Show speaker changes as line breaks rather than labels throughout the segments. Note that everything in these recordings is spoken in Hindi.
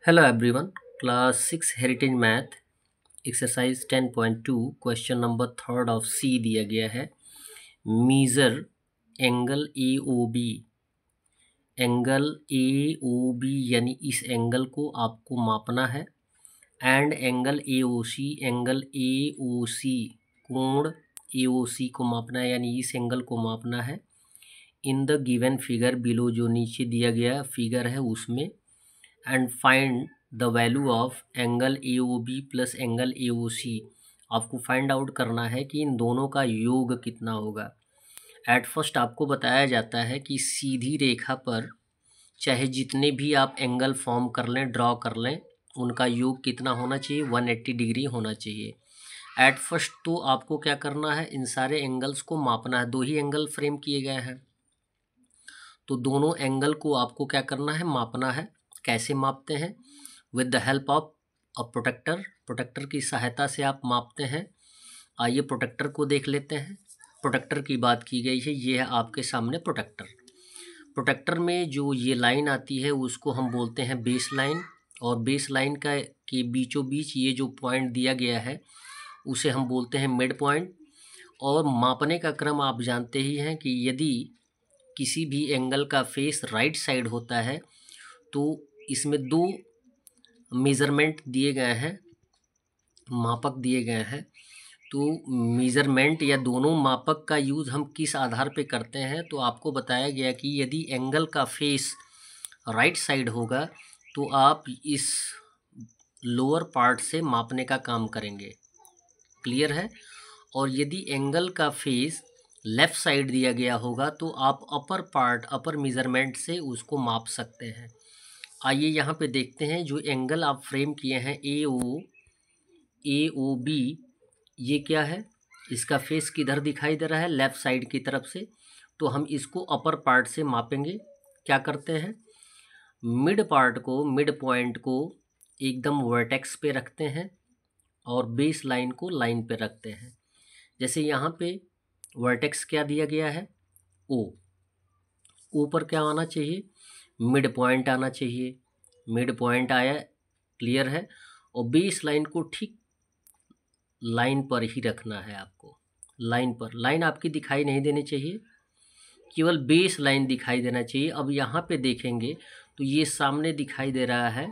Hello everyone. Class 6 heritage math exercise 10.2 question number third of C दिया गया है। Measure angle A O B. Angle A O B यानी इस एंगल को आपको मापना है। And angle A O C, angle A O C, कोण ए ओ सी को मापना है, यानी इस एंगल को मापना है। In the given figure below, जो नीचे दिया गया फिगर है उसमें। And find the value of angle A O B plus angle A O C. आपको फाइंड आउट करना है कि इन दोनों का योग कितना होगा। एट फर्स्ट आपको बताया जाता है कि सीधी रेखा पर चाहे जितने भी आप एंगल फॉर्म कर लें, ड्रॉ कर लें, उनका योग कितना होना चाहिए, 180 डिग्री होना चाहिए। एट फर्स्ट तो आपको क्या करना है, इन सारे एंगल्स को मापना है। दो ही एंगल फ्रेम किए गए हैं तो दोनों एंगल को आपको क्या करना है, मापना है। कैसे मापते हैं? With the help of a protractor. Protractor की सहायता से आप मापते हैं। आइए प्रोटेक्टर को देख लेते हैं। प्रोटेक्टर की बात की गई है, ये है आपके सामने प्रोटेक्टर। प्रोटेक्टर में जो ये लाइन आती है उसको हम बोलते हैं बेस लाइन, और बेस लाइन का के बीचों बीच ये जो पॉइंट दिया गया है उसे हम बोलते हैं मिड पॉइंट। और मापने का क्रम आप जानते ही हैं कि यदि किसी भी एंगल का फेस राइट साइड होता है तो इसमें दो मेज़रमेंट दिए गए हैं, मापक दिए गए हैं। तो मेज़रमेंट या दोनों मापक का यूज़ हम किस आधार पे करते हैं, तो आपको बताया गया कि यदि एंगल का फेस राइट साइड होगा तो आप इस लोअर पार्ट से मापने का काम करेंगे। क्लियर है? और यदि एंगल का फेस लेफ़्ट साइड दिया गया होगा तो आप अपर पार्ट, अपर मेज़रमेंट से उसको माप सकते हैं। आइए यहाँ पे देखते हैं जो एंगल आप फ्रेम किए हैं ए ओ बी, ये क्या है, इसका फेस किधर दिखाई दे रहा है, लेफ़्ट साइड की तरफ से। तो हम इसको अपर पार्ट से मापेंगे। क्या करते हैं, मिड पार्ट को, मिड पॉइंट को एकदम वर्टेक्स पे रखते हैं और बेस लाइन को लाइन पे रखते हैं। जैसे यहाँ पे वर्टेक्स क्या दिया गया है, ओ। ओ पर क्या आना चाहिए, मिड पॉइंट आना चाहिए। मिड पॉइंट आया, क्लियर है। और बेस लाइन को ठीक लाइन पर ही रखना है आपको। लाइन पर, लाइन आपकी दिखाई नहीं देनी चाहिए, केवल बेस लाइन दिखाई देना चाहिए। अब यहाँ पे देखेंगे तो ये सामने दिखाई दे रहा है,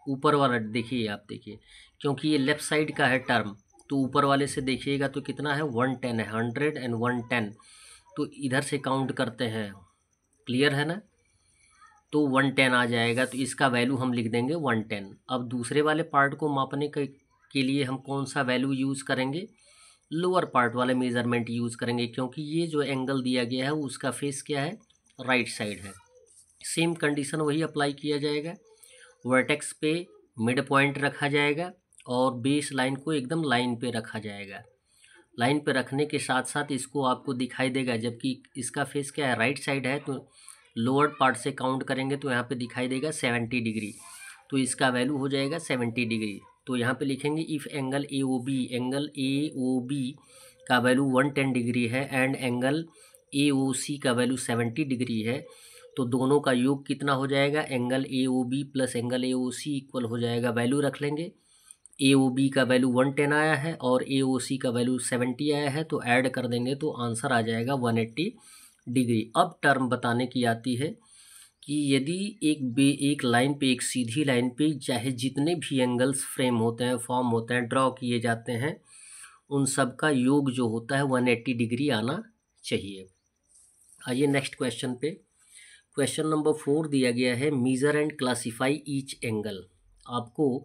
ऊपर वाला देखिए, आप देखिए, क्योंकि ये लेफ़्ट साइड का है टर्म, तो ऊपर वाले से देखिएगा तो कितना है, 110 है, 100 एंड 110। तो इधर से काउंट करते हैं, क्लियर है ना। तो 110 आ जाएगा, तो इसका वैल्यू हम लिख देंगे 110। अब दूसरे वाले पार्ट को मापने के लिए हम कौन सा वैल्यू यूज़ करेंगे, लोअर पार्ट वाले मेज़रमेंट यूज़ करेंगे, क्योंकि ये जो एंगल दिया गया है उसका फेस क्या है, राइट साइड है। सेम कंडीशन वही अप्लाई किया जाएगा। वर्टेक्स पे मिड पॉइंट रखा जाएगा और बेस लाइन को एकदम लाइन पे रखा जाएगा। लाइन पे रखने के साथ साथ इसको आपको दिखाई देगा, जबकि इसका फेस क्या है, राइट साइड है, तो लोअर पार्ट से काउंट करेंगे तो यहाँ पे दिखाई देगा 70 डिग्री। तो इसका वैल्यू हो जाएगा 70 डिग्री। तो यहाँ पे लिखेंगे if angle A O B, angle A O B का वैल्यू 110 डिग्री है and angle A O C का वैल्यू 70 डिग्री है, तो दोनों का योग कितना हो जाएगा, angle A O B plus angle A O C equal हो जाएगा, वैल्यू रख लेंगे। ए ओ बी का वैल्यू 110 आया है और ए ओ सी का वैल्यू 70 आया है, तो ऐड कर देंगे तो आंसर आ जाएगा 180 डिग्री। अब टर्म बताने की आती है कि यदि एक लाइन पे, एक सीधी लाइन पे चाहे जितने भी एंगल्स फ्रेम होते हैं, फॉर्म होते हैं, ड्रॉ किए जाते हैं, उन सब का योग जो होता है 180 डिग्री आना चाहिए। आइए नेक्स्ट क्वेश्चन पे। क्वेश्चन नंबर 4 दिया गया है, measure and classify each angle. आपको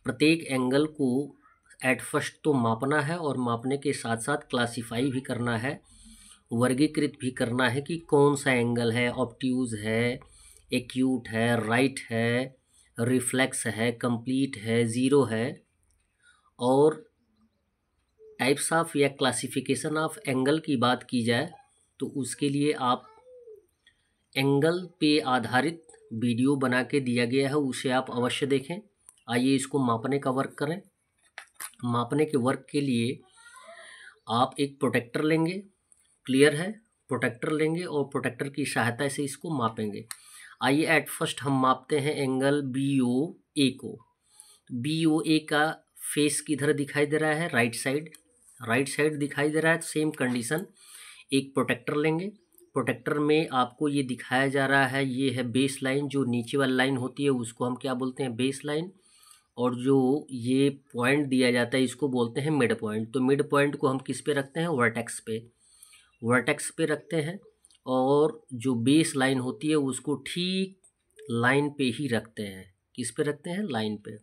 प्रत्येक एंगल को एट फर्स्ट तो मापना है और मापने के साथ साथ क्लासीफाई भी करना है, वर्गीकृत भी करना है कि कौन सा एंगल है, ऑब्ट्यूज है, एक्यूट है, राइट है, रिफ्लेक्स है, कंप्लीट है, ज़ीरो है। और टाइप्स ऑफ या क्लासिफिकेशन ऑफ एंगल की बात की जाए तो उसके लिए आप एंगल पे आधारित वीडियो बना के दिया गया है, उसे आप अवश्य देखें। आइए इसको मापने का वर्क करें। मापने के वर्क के लिए आप एक प्रोटेक्टर लेंगे, क्लियर है, प्रोटेक्टर लेंगे और प्रोटेक्टर की सहायता से इसको मापेंगे। आइए एट फर्स्ट हम मापते हैं एंगल बी ओ ए को। बी ओ ए का फेस किधर दिखाई दे रहा है? राइट साइड दिखाई दे रहा है। सेम कंडीशन, एक प्रोटेक्टर लेंगे। प्रोटेक्टर में आपको ये दिखाया जा रहा है, ये है बेस लाइन, जो नीचे वाली लाइन होती है उसको हम क्या बोलते हैं? Base line. और जो ये पॉइंट दिया जाता है इसको बोलते हैं मिड पॉइंट। तो मिड पॉइंट को हम किस पे रखते हैं? वर्टेक्स पे रखते हैं। और जो बेस लाइन होती है उसको ठीक लाइन पे ही रखते हैं। किस पे रखते हैं? लाइन पे।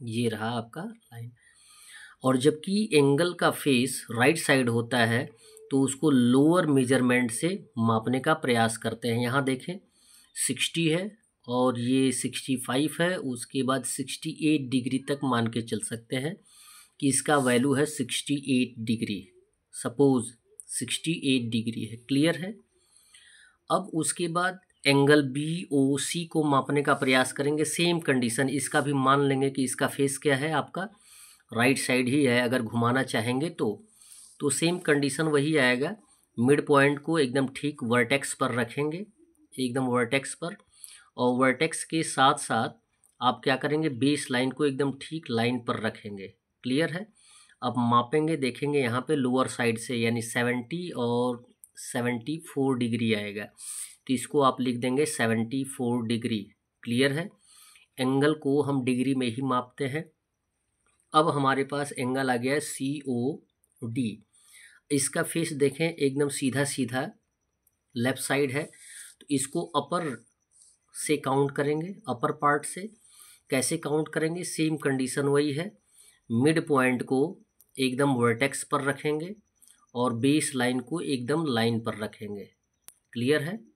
ये रहा आपका लाइन। और जबकि एंगल का फेस राइट साइड होता है तो उसको लोअर मेजरमेंट से मापने का प्रयास करते हैं। यहाँ देखें 60 है और ये 65 है, उसके बाद 68 डिग्री तक मान के चल सकते हैं कि इसका वैल्यू है 68 डिग्री। सपोज 68 डिग्री है। क्लियर है? अब उसके बाद एंगल बी ओ सी को मापने का प्रयास करेंगे। सेम कंडीशन, इसका भी मान लेंगे कि इसका फेस क्या है? आपका राइट साइड ही है अगर घुमाना चाहेंगे तो सेम कंडीशन वही आएगा। मिड पॉइंट को एकदम ठीक वर्टेक्स पर रखेंगे, एकदम वर्टेक्स पर। और वर्टेक्स के साथ साथ आप क्या करेंगे? बेस लाइन को एकदम ठीक लाइन पर रखेंगे। क्लियर है? अब मापेंगे, देखेंगे यहाँ पे लोअर साइड से, यानी 70 और 74 डिग्री आएगा। तो इसको आप लिख देंगे 74 डिग्री। क्लियर है? एंगल को हम डिग्री में ही मापते हैं। अब हमारे पास एंगल आ गया है COD। इसका फेस देखें एकदम सीधा सीधा लेफ्ट साइड है। तो इसको अपर से काउंट करेंगे, अपर पार्ट से। कैसे काउंट करेंगे? सेम कंडीशन वही है। मिड पॉइंट को एकदम वर्टेक्स पर रखेंगे और बेस लाइन को एकदम लाइन पर रखेंगे। क्लियर है?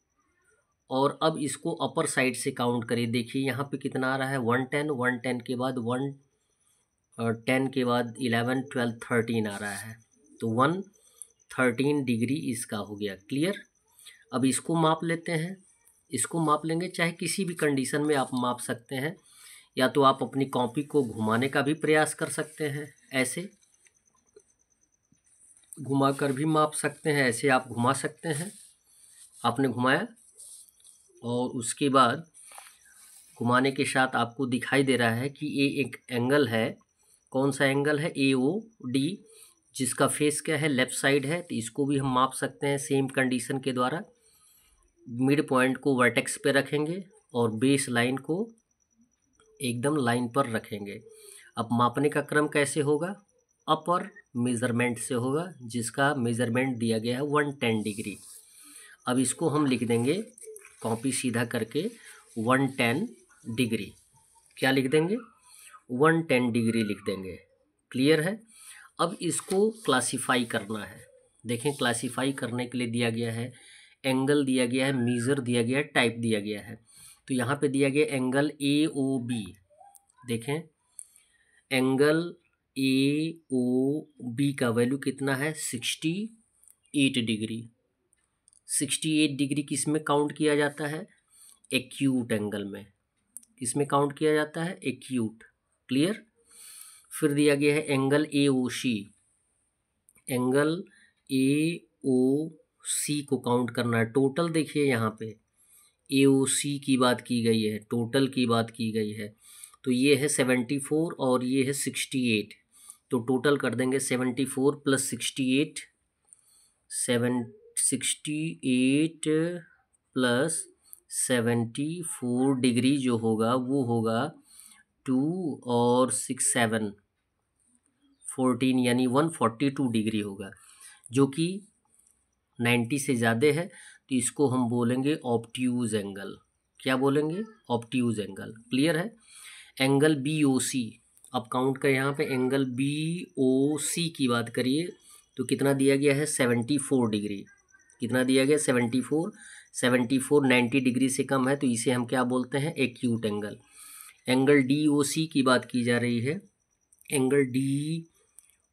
और अब इसको अपर साइड से काउंट करिए। देखिए यहाँ पे कितना आ रहा है? 110, 110 के बाद 1 और 10 के बाद 11, 12, 13 आ रहा है। तो 113 डिग्री इसका हो गया। क्लियर? अब इसको माप लेते हैं। इसको माप लेंगे, चाहे किसी भी कंडीशन में आप माप सकते हैं, या तो आप अपनी कॉपी को घुमाने का भी प्रयास कर सकते हैं, ऐसे घुमा कर भी माप सकते हैं, ऐसे आप घुमा सकते हैं। आपने घुमाया और उसके बाद घुमाने के साथ आपको दिखाई दे रहा है कि ये एक एंगल है। कौन सा एंगल है? AOD, जिसका फेस क्या है? लेफ्ट साइड है। तो इसको भी हम माप सकते हैं सेम कंडीशन के द्वारा। मिड पॉइंट को वर्टेक्स पे रखेंगे और बेस लाइन को एकदम लाइन पर रखेंगे। अब मापने का क्रम कैसे होगा? अपर मेज़रमेंट से होगा, जिसका मेज़रमेंट दिया गया है 110 डिग्री। अब इसको हम लिख देंगे कॉपी सीधा करके 110 डिग्री। क्या लिख देंगे? 110 डिग्री लिख देंगे। क्लियर है? अब इसको क्लासीफाई करना है। देखें, क्लासीफाई करने के लिए दिया गया है एंगल, दिया गया है मीज़र, दिया गया है टाइप, दिया गया है। तो यहाँ पे दिया गया एंगल AOB। देखें, एंगल AOB का वैल्यू कितना है? 68 डिग्री। 68 डिग्री किस में काउंट किया जाता है? एक्यूट एंगल में। किस में काउंट किया जाता है? एक्यूट। क्लियर? फिर दिया गया है एंगल AOC। एंगल AOC को काउंट करना है। टोटल देखिए यहाँ पे AOC की बात की गई है, टोटल की बात की गई है। तो ये है 74 और ये है 68। तो टोटल कर देंगे 74 प्लस 68, 68 प्लस 74 डिग्री जो होगा वो होगा 2 और 6, 7, 14, यानी 142 डिग्री होगा, जो कि 90 से ज़्यादा है। तो इसको हम बोलेंगे ऑब्ट्यूज एंगल। क्या बोलेंगे? Obtuse angle. क्लियर है? एंगल BOC, अब काउंट करें यहाँ पे एंगल BOC की बात करिए तो कितना दिया गया है? 74 डिग्री। कितना दिया गया? 74। 74 90 डिग्री से कम है तो इसे हम क्या बोलते हैं? Acute angle. एंगल DOC की बात की जा रही है। एंगल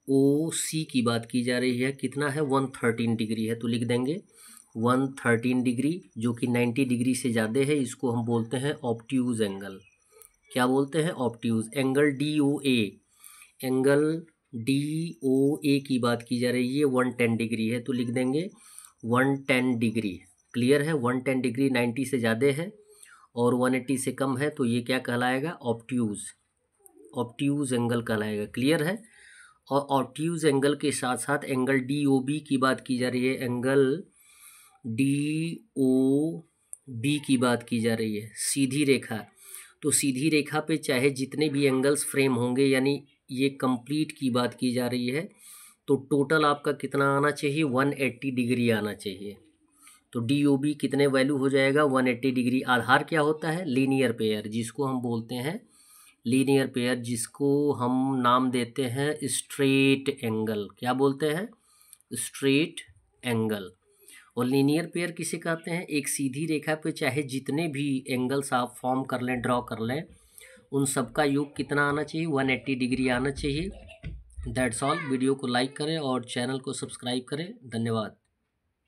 DOC की बात की जा रही है, कितना है? 113 डिग्री है। तो लिख देंगे 113 डिग्री, जो कि 90 डिग्री से ज़्यादा है। इसको हम बोलते हैं ऑब्ट्यूज एंगल। क्या बोलते हैं? Obtuse. Angle DOA, angle DOA की बात की जा रही है, 110 डिग्री है। तो लिख देंगे 110 डिग्री। क्लियर है? 110 डिग्री 90 से ज़्यादा है। और 180 से कम है तो ये क्या कहलाएगा, ऑब्ट्यूज, ऑब्ट्यूज एंगल कहलाएगा। क्लियर है। और ऑब्ट्यूज एंगल के साथ साथ एंगल DOB की बात की जा रही है, एंगल DOB की बात की जा रही है, सीधी रेखा। तो सीधी रेखा पे चाहे जितने भी एंगल्स फ्रेम होंगे, यानी ये कंप्लीट की बात की जा रही है, तो टोटल आपका कितना आना चाहिए, 180 डिग्री आना चाहिए। तो DOB कितने वैल्यू हो जाएगा, 180 डिग्री। आधार क्या होता है, लीनियर पेयर, जिसको हम बोलते हैं लीनियर पेयर, जिसको हम नाम देते हैं स्ट्रेट एंगल। क्या बोलते हैं, स्ट्रेट एंगल। और लीनियर पेयर किसे कहते हैं, एक सीधी रेखा पे चाहे जितने भी एंगल्स आप फॉर्म कर लें, ड्रॉ कर लें, उन सबका योग कितना आना चाहिए, 180 डिग्री आना चाहिए। That's all. वीडियो को लाइक करें और चैनल को सब्सक्राइब करें। धन्यवाद।